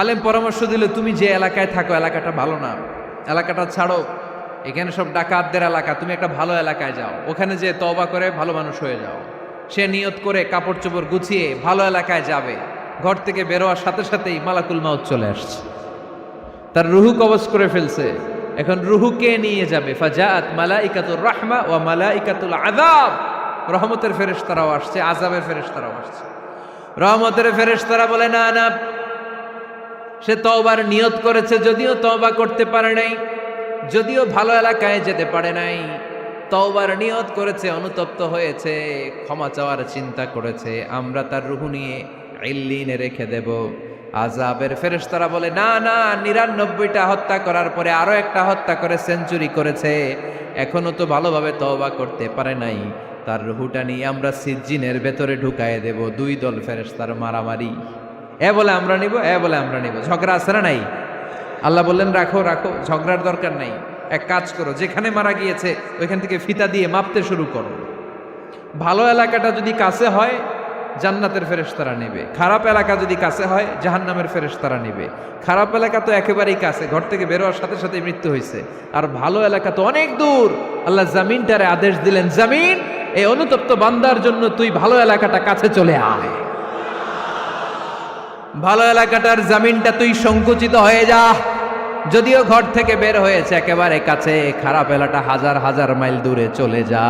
আলেম পরামর্শ দিল, তুমি যে এলাকায় থাকো এলাকাটা ভালো না, এলাকাটা ছাড়ো, এখানে সব ডাকাতদের এলাকা, তুমি একটা ভালো এলাকায় যাও, ওখানে যে তওবা করে ভালো মানুষ হয়ে যাও। সে নিয়ত করে কাপড় চোপড় গুছিয়ে ভালো এলাকায় যাবে, ঘর থেকে বেরোয়ার সাথে সাথেই মালাকুল মাউত চলে আসছে, তার রুহু কবজ করে ফেলছে। এখন রুহু কে নিয়ে যাবে? ফাজাআত মালাইকাতুর রাহমা ওয়া মালাইকাতুল আযাব, রহমতের ফেরেশতারাও আসছে, আযাবের ফেরেশতারাও আসছে। রহমতের ফেরেশতারা বলে না না, সে তওবার নিয়ত করেছে, যদিও তওবা করতে পারে নাই, যদিও ভালো এলাকায় যেতে পারে নাই, তওবার নিয়ত করেছে, অনুতপ্ত হয়েছে, ক্ষমা চাওয়ার চিন্তা করেছে, আমরা তার রুহু নিয়ে ইল্লিনে রেখে দেব। আযাবের ফেরেশতারা বলে না না, ৯৯টা হত্যা করার পরে আরো একটা হত্যা করে সেঞ্চুরি করেছে, এখনো তো ভালোভাবে তওবা করতে পারে নাই, তার রুহুটা নিয়ে আমরা সিজ্জিনের ভেতরে ঢুকায়ে দেব। দুই দল ফেরেশতার মারামারি, এ বলে আমরা নিব, এ বলে আমরা নিব, ঝগড়া আছে না নাই? আল্লাহ বললেন রাখো রাখো, ঝগড়ার দরকার নাই, এক কাজ করো, যেখানে মারা গিয়েছে ওইখান থেকে ফিতা দিয়ে মাপতে শুরু করো। ভালো এলাকাটা যদি কাছে হয় জান্নাতের ফেরেশতারা নেবে, খারাপ এলাকা যদি কাছে হয় জাহান্নামের ফেরেশতারা নেবে। খারাপ এলাকা তো একেবারেই কাছে, ঘর থেকে বেরোয়ার সাথে সাথে মৃত্যু হয়েছে, আর ভালো এলাকা তো অনেক দূর। আল্লাহ জামিনটারে আদেশ দিলেন, জামিন, এই অনুতপ্ত বান্দার জন্য তুই ভালো এলাকাটা কাছে চলে আয়, ভালো এলাকাটার জামিনটা তুই সংকুচিত হয়ে যা। যদিও ঘর থেকে বের হয়েছে একেবারে কাছে, খারাপ এলাকা হাজার হাজার মাইল দূরে চলে যা।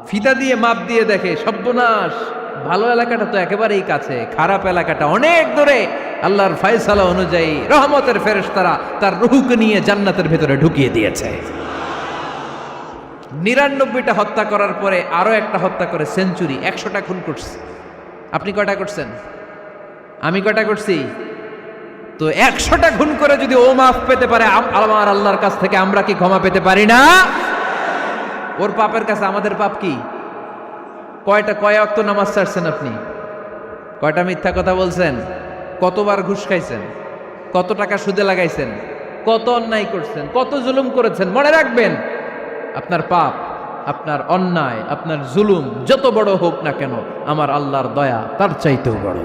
ফিতা দিয়ে মাপ দিয়ে দেখে, সর্বনাশ, ভালো এলাকাটা তো একেবারেই কাছে, খারাপ এলাকাটা অনেক দূরে। আল্লাহর ফয়সালা অনুযায়ী রহমতের ফেরেশতারা তার রূহকে নিয়ে জান্নাতের ভেতরে ঢুকিয়ে দিয়েছে। ৯৯টা হত্যা করার পরে আরো একটা হত্যা করে সেঞ্চুরি, ১০০টা খুন করছে। আপনি কয়টা করছেন? আমি কয়টা করছি? তো ১০০টা খুন করে যদি ও মাফ পেতে পারে আমার আল্লাহর কাছ থেকে, আমরা কি ক্ষমা পেতে পারি না? ওর পাপের কাছে আমাদের পাপ কি? কয় ওয়াক্ত নামাজ ছাড়ছেন আপনি? কয়টা মিথ্যা কথা বলছেন? কতবার ঘুষ খাইছেন? কত টাকা সুদে লাগাইছেন? কত অন্যায় করছেন? কত জুলুম করেছেন? মনে রাখবেন, আপনার পাপ, আপনার অন্যায়, আপনার জুলুম যত বড় হোক না কেন, আমার আল্লাহর দয়া তার চাইতেও বড়।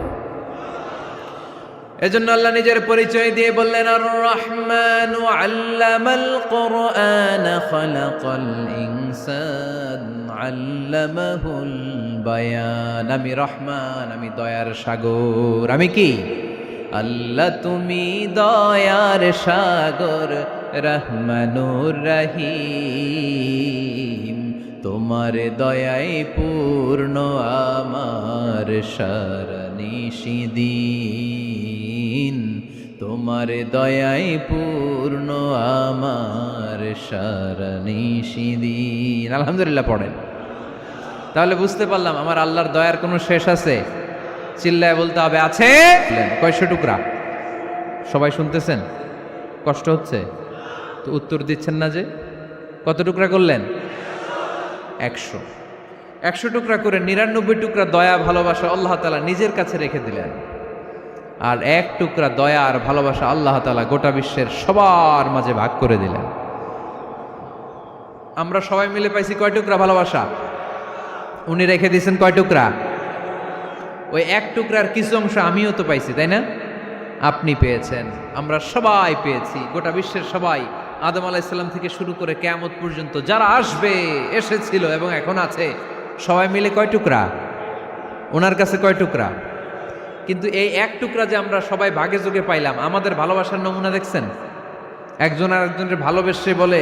এজন্য আল্লাহ নিজের পরিচয় দিয়ে বললেন, আর রহমানু আল্লামাল কুরআন খালাকাল ইনসান আল্লামাহুল বায়ান। আমি রহমান, আমি দয়ার সাগর। আমি কি? আল্লাহ তুমি দয়ার সাগর, রহমানুর রহিম, তোমার দয়ায় পূর্ণ আমার সারানিশিদিন, তোমার দয়ায় পূর্ণ আমার সারানিশিদিন। আলহামদুলিল্লাহ পড়েন। তাহলে বুঝতে পারলাম আমার আল্লাহর দয়ার কোনো শেষ আছে? চিল্লায় বলতে হবে আছে। কয়শো টুকরা? সবাই শুনতেছেন? কষ্ট হচ্ছে তো উত্তর দিচ্ছেন না যে? কত টুকরা করলেন? ১০০। ১০০ টুকরা করে ৯৯ টুকরা দয়া ভালোবাসা আল্লাহ তাআলা নিজের কাছে রেখে দিলেন, আর ১ টুকরা দয়া আর ভালোবাসা আল্লাহ তাআলা গোটা বিশ্বের সবার মাঝে ভাগ করে দিলেন। আমরা সবাই মিলে পাইছি কয় টুকরা ভালোবাসা? উনি রেখে দিয়েছেন কয় টুকরা? ওই ১ টুকরার কিছু অংশ আমিও তো পাইছি, তাই না? আপনি পেয়েছেন, আমরা সবাই পেয়েছি, গোটা বিশ্বের সবাই, আদম আলাইহিস সালাম থেকে শুরু করে কিয়ামত পর্যন্ত যারা আসবে, এসেছিল এবং এখন আছে, সবাই মিলে কয় টুকরা? ওনার কাছে কয় টুকরা? কিন্তু এই ১ টুকরা যে আমরা সবাই ভাগে যোগে পাইলাম, আমাদের ভালোবাসার নমুনা দেখছেন? একজন আর একজনের ভালোবেসে বলে